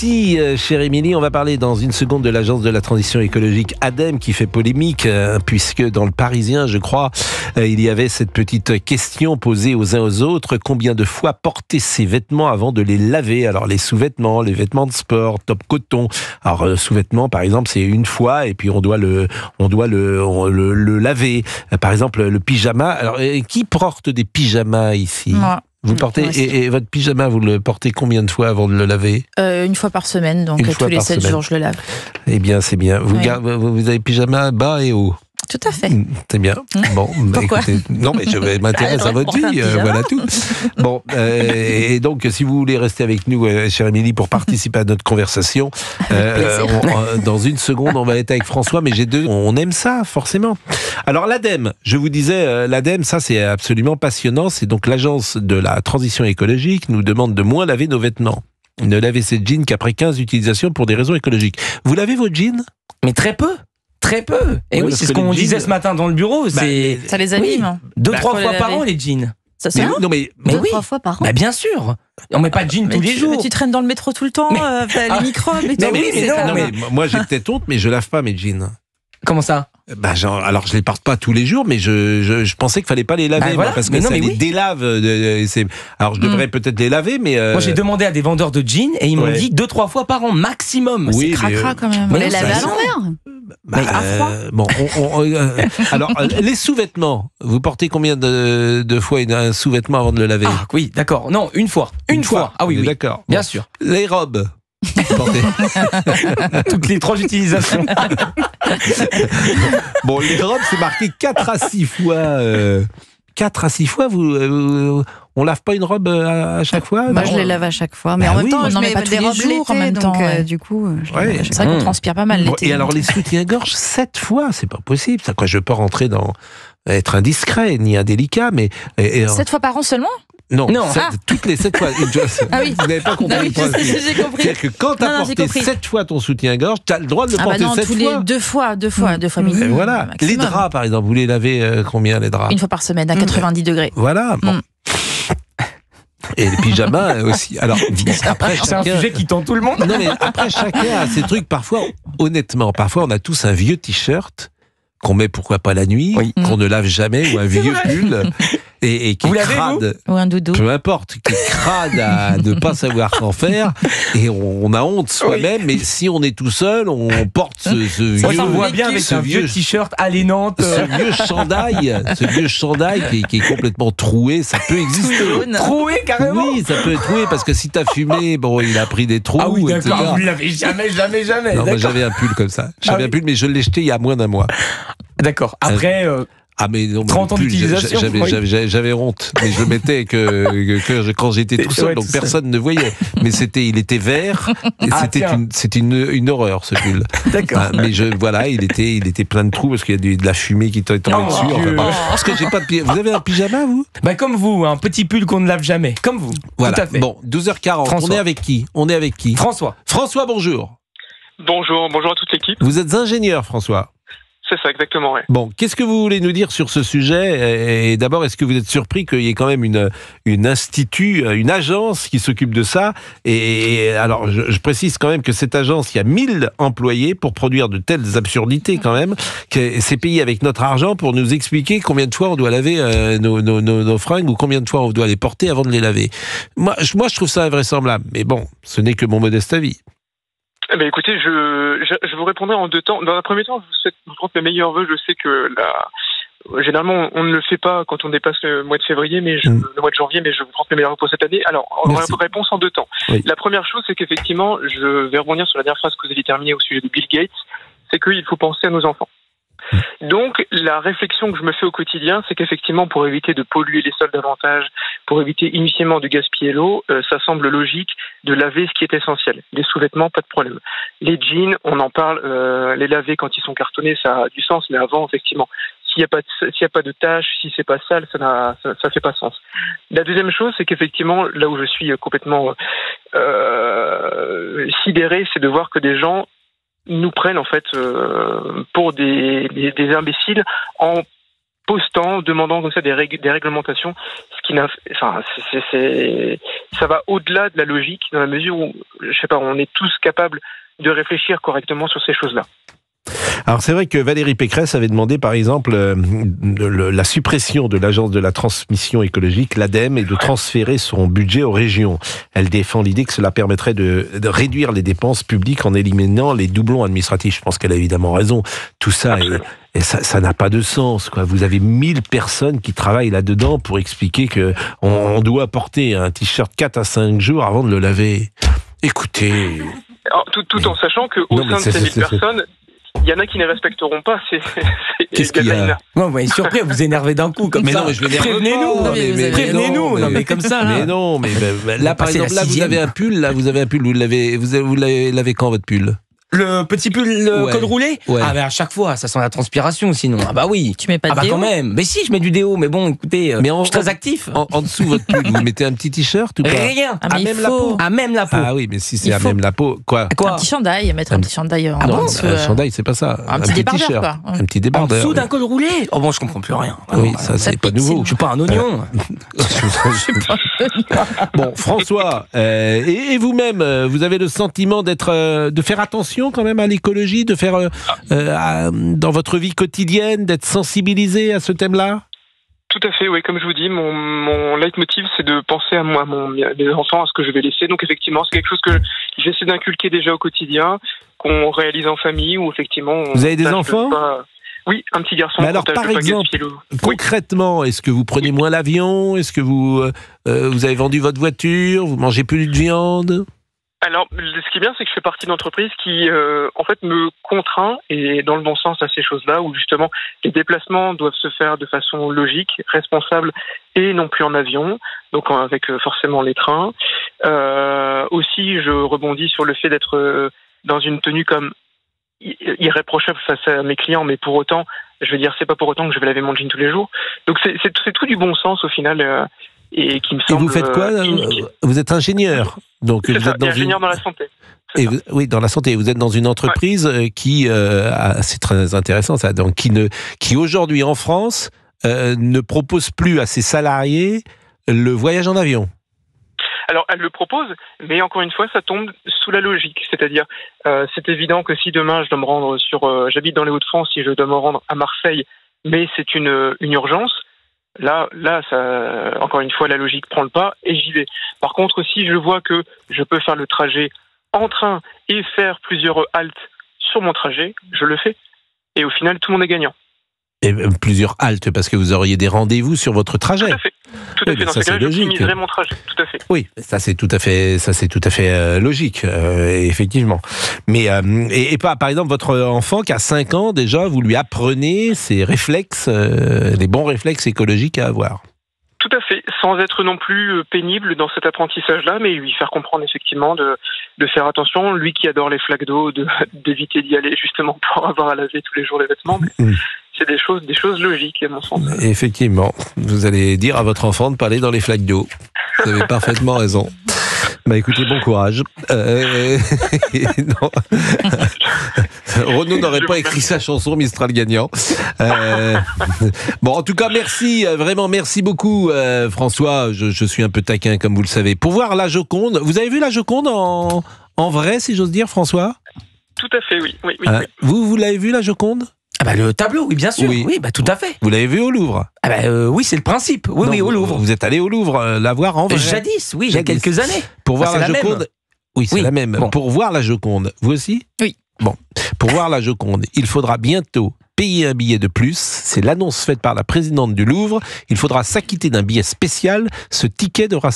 Merci, chère Émilie. On va parler dans une seconde de l'agence de la transition écologique ADEME qui fait polémique, puisque dans le Parisien, je crois, il y avait cette petite question posée aux uns aux autres. Combien de fois porter ses vêtements avant de les laver? Alors, les sous-vêtements, les vêtements de sport, top coton. Alors, sous-vêtements, par exemple, c'est une fois et puis on doit le laver. Par exemple, le pyjama. Alors, qui porte des pyjamas ici? Moi. Vous portez, et votre pyjama, vous le portez combien de fois avant de le laver? Une fois par semaine, donc tous les 7 jours je le lave. Eh bien, c'est bien. Vous avez pyjama bas et haut? Tout à fait. C'est bien. Bon, Pourquoi? écoutez, non, mais je m'intéresse à votre vie, voilà tout. Bon, et donc, si vous voulez rester avec nous, chère Émilie, pour participer à notre conversation, dans une seconde, on va être avec François, mais on aime ça, forcément. Alors, l'ADEME, je vous disais, l'ADEME, ça, c'est absolument passionnant. C'est donc l'agence de la transition écologique, nous demande de moins laver nos vêtements. Ne laver ses jeans qu'après 15 utilisations pour des raisons écologiques. Vous lavez vos jeans? Mais très peu. Très peu. Et oui, c'est ce qu'on disait ce matin dans le bureau. Ça les abîme. Oui. 2-3 fois par an, les jeans. Ça, c'est non, mais 2-3 fois par an. Bah bien sûr. On met pas de jeans tous les jours. Mais tu traînes dans le métro tout le temps, t'as les microbes et tout. mais moi, j'ai peut-être honte, mais je lave pas mes jeans. Comment ça? Alors je les porte pas tous les jours, mais je pensais qu'il fallait pas les laver, parce que ça les délave. Alors je devrais peut-être les laver, mais moi j'ai demandé à des vendeurs de jeans et ils m'ont dit 2-3 fois par an maximum. Oui, c'est cracra quand même. Mais les laver à l'envers. À froid. Bon, alors les sous-vêtements, vous portez combien de fois un sous-vêtement avant de le laver? Ah oui, d'accord. Non, une fois. Une fois. Ah oui, d'accord. Bien sûr. Les robes. Toutes les 3 utilisations. Bon, les robes, c'est marqué 4 à 6 fois. 4 à 6 fois, on lave pas une robe à chaque fois? Moi, je les lave à chaque fois. Mais en même temps, je mets pas des robes jours en même temps. Du coup, c'est vrai qu'on transpire pas mal l'été. Et alors, les soutiens-gorge, 7 fois, c'est pas possible. Ça, quoi, je peux rentrer dans être indiscret ni indélicat, mais 7 fois par an seulement? Non. Toutes les 7 fois. Ah oui. Vous n'avez pas compris le principe. J'ai compris. C'est-à-dire que quand tu as porté 7 fois ton soutien-gorge, tu as le droit de le porter 7 fois. Tous les 2 fois minimum. Et voilà. Maximum. Les draps, par exemple, vous les lavez combien, les draps? Une fois par semaine, à 90 degrés. Voilà. Bon. Et les pyjamas aussi. Alors, après, c'est un sujet qui tend tout le monde. Non, mais après, chacun a ses trucs. Parfois, honnêtement, on a tous un vieux t-shirt qu'on met pourquoi pas la nuit, qu'on ne lave jamais, ou un vieux pull, et qui est crade. Ou un doudou. Peu importe, qui est crade à ne pas savoir qu'en faire, et on a honte soi-même, mais si on est tout seul, on porte ce vieux... On voit bien avec un vieux t-shirt alénante. Ce vieux chandail qui est complètement troué, ça peut exister. Troué, carrément? Oui, ça peut être troué, parce que si t'as fumé, il a pris des trous. Ah oui, d'accord, vous ne l'avez jamais. Non, moi j'avais un pull comme ça. J'avais un pull, mais je l'ai jeté il y a moins d'un mois. D'accord. Après... mais non, 30 ans d'utilisation. J'avais honte, mais je le mettais que quand j'étais tout seul, donc personne ne voyait. Mais il était vert, et c'était une horreur, ce pull. D'accord. Mais il était plein de trous parce qu'il y a de la fumée qui tombait dessus. Parce que j'ai pas de pyjama. Vous avez un pyjama, vous? Comme vous, un petit pull qu'on ne lave jamais, comme vous. Voilà. Tout à fait. Bon, 12h40. François. On est avec qui? François. François, bonjour. Bonjour à toute l'équipe. Vous êtes ingénieur, François? C'est ça, exactement, ouais. Bon, qu'est-ce que vous voulez nous dire sur ce sujet? Et d'abord, est-ce que vous êtes surpris qu'il y ait quand même une agence qui s'occupe de ça? Et alors, je précise quand même que cette agence, il y a 1000 employés pour produire de telles absurdités quand même, que c'est payé avec notre argent pour nous expliquer combien de fois on doit laver nos fringues ou combien de fois on doit les porter avant de les laver. Moi, je trouve ça invraisemblable. Mais bon, ce n'est que mon modeste avis. Écoutez, je vous répondrai en 2 temps. Dans un premier temps, je vous souhaite mes meilleurs vœux. Je sais que généralement, on ne le fait pas quand on dépasse le mois de février, le mois de janvier, mais je vous transmets mes meilleurs vœux pour cette année. Alors, réponse en 2 temps. Oui. La première chose, c'est qu'effectivement, je vais rebondir sur la dernière phrase que vous avez terminée au sujet de Bill Gates, c'est qu'il faut penser à nos enfants. Donc, la réflexion que je me fais au quotidien, c'est qu'effectivement, pour éviter de polluer les sols davantage, pour éviter initialement de gaspiller l'eau, ça semble logique de laver ce qui est essentiel. Les sous-vêtements, pas de problème. Les jeans, on en parle, les laver quand ils sont cartonnés, ça a du sens, mais avant, effectivement, s'il n'y a pas de taches, si c'est pas sale, ça fait pas sens. La deuxième chose, c'est qu'effectivement, là où je suis complètement sidéré, c'est de voir que des gens nous prennent en fait pour des imbéciles en postant, demandant comme ça des réglementations, ce qui n'a, enfin, ça va au-delà de la logique dans la mesure où, je sais pas, on est tous capables de réfléchir correctement sur ces choses-là. Alors c'est vrai que Valérie Pécresse avait demandé par exemple la suppression de l'agence de la transmission écologique, l'ADEME, et de transférer son budget aux régions. Elle défend l'idée que cela permettrait de réduire les dépenses publiques en éliminant les doublons administratifs. Je pense qu'elle a évidemment raison. Tout ça, et ça n'a pas de sens, quoi. Vous avez 1000 personnes qui travaillent là-dedans pour expliquer que on doit porter un t-shirt 4 à 5 jours avant de le laver. Écoutez... Alors, tout en sachant qu'au sein de ces 1000 personnes, il y en a qui ne respecteront pas Qu'est-ce qu'il y a? Non, mais surpris, vous énervez d'un coup comme mais ça. Non, mais je prévenez-nous. Prévenez-nous. Non, mais comme ça. Mais non, mais là, par exemple, là, vous avez un pull. Vous l'avez quand, votre pull? Le petit pull col roulé. Ah, mais à chaque fois, ça sent la transpiration, sinon. Ah bah oui. Tu mets pas de déo? Quand même. Mais si, je mets du déo, mais bon, écoutez, je suis très actif. En dessous votre pull, vous mettez un petit t-shirt ou pas? Rien. Ah, mais la peau. À même la peau. Ah oui, mais si c'est à même la peau, quoi? Un petit chandail, mettre un petit chandail en dessous. Un chandail, c'est pas ça. Un petit débardeur, quoi. Un petit débardeur. En dessous d'un col roulé. Oh bon, je comprends plus rien. Oui, ça c'est pas nouveau. Je suis pas un oignon. Bon, François, et vous-même, vous avez le sentiment de faire attention quand même à l'écologie, de faire dans votre vie quotidienne, d'être sensibilisé à ce thème-là? Tout à fait, oui. Comme je vous dis, mon leitmotiv, c'est de penser à moi, mes enfants, à ce que je vais laisser. Donc effectivement, c'est quelque chose que j'essaie d'inculquer déjà au quotidien, qu'on réalise en famille, ou effectivement... Vous avez des enfants? Oui, un petit garçon. Mais alors, par exemple, concrètement, est-ce que vous prenez moins l'avion? Est-ce que vous avez vendu votre voiture? Vous mangez plus de viande? Alors, ce qui est bien, c'est que je fais partie d'une entreprise qui, en fait, me contraint, et dans le bon sens, à ces choses-là, où justement, les déplacements doivent se faire de façon logique, responsable, et non plus en avion, donc avec forcément les trains. Aussi, je rebondis sur le fait d'être dans une tenue comme irréprochable face à mes clients, mais pour autant, je veux dire, c'est pas pour autant que je vais laver mon jean tous les jours. Donc, c'est tout du bon sens, au final, et qui me semble... Et vous faites quoi? Vous êtes ingénieur? Donc, c'est ça, ingénieur dans la santé. Oui, dans la santé. Vous êtes dans une entreprise qui, c'est très intéressant ça, donc qui aujourd'hui en France ne propose plus à ses salariés le voyage en avion. Alors, elle le propose, mais encore une fois, ça tombe sous la logique. C'est-à-dire, c'est évident que si demain je dois me rendre j'habite dans les Hauts-de-France, si je dois me rendre à Marseille, mais c'est une urgence. Là, ça, encore une fois, la logique prend le pas et j'y vais. Par contre, si je vois que je peux faire le trajet en train et faire plusieurs haltes sur mon trajet, je le fais. Et au final, tout le monde est gagnant. Et plusieurs haltes, parce que vous auriez des rendez-vous sur votre trajet. Tout à fait. Tout à fait. Dans ce cas-là, j'optimiserai mon trajet. Tout à fait. Oui, ça c'est tout à fait logique, effectivement. Mais par exemple, votre enfant qui a 5 ans déjà, vous lui apprenez ces réflexes, les bons réflexes écologiques à avoir. Tout à fait, sans être non plus pénible dans cet apprentissage-là, mais lui faire comprendre effectivement de faire attention. Lui qui adore les flaques d'eau, d'éviter d'y aller justement pour avoir à laver tous les jours les vêtements. Mais c'est des choses logiques à mon sens. Effectivement, vous allez dire à votre enfant de ne pas aller dans les flaques d'eau. Vous avez parfaitement raison. Bah écoutez, bon courage. Renaud n'aurait pas écrit sa chanson Mistral gagnant. Bon, en tout cas, merci, vraiment merci beaucoup, François. Je suis un peu taquin, comme vous le savez. Pour voir la Joconde, vous avez vu la Joconde en vrai, si j'ose dire, François? Tout à fait, oui. Vous l'avez vu, la Joconde? Ah bah le tableau, oui, bien sûr. Oui, bah tout à fait. Vous l'avez vu au Louvre? Ah bah oui, c'est le principe. Oui, au Louvre. Vous êtes allé au Louvre la voir en vrai? Jadis, oui, il y a quelques années. Pour voir la Joconde? Oui, c'est la même. Bon. Pour voir la Joconde, vous aussi? Oui. Bon, pour voir la Joconde, il faudra bientôt payer un billet de plus. C'est l'annonce faite par la présidente du Louvre. Il faudra s'acquitter d'un billet spécial. Ce ticket devra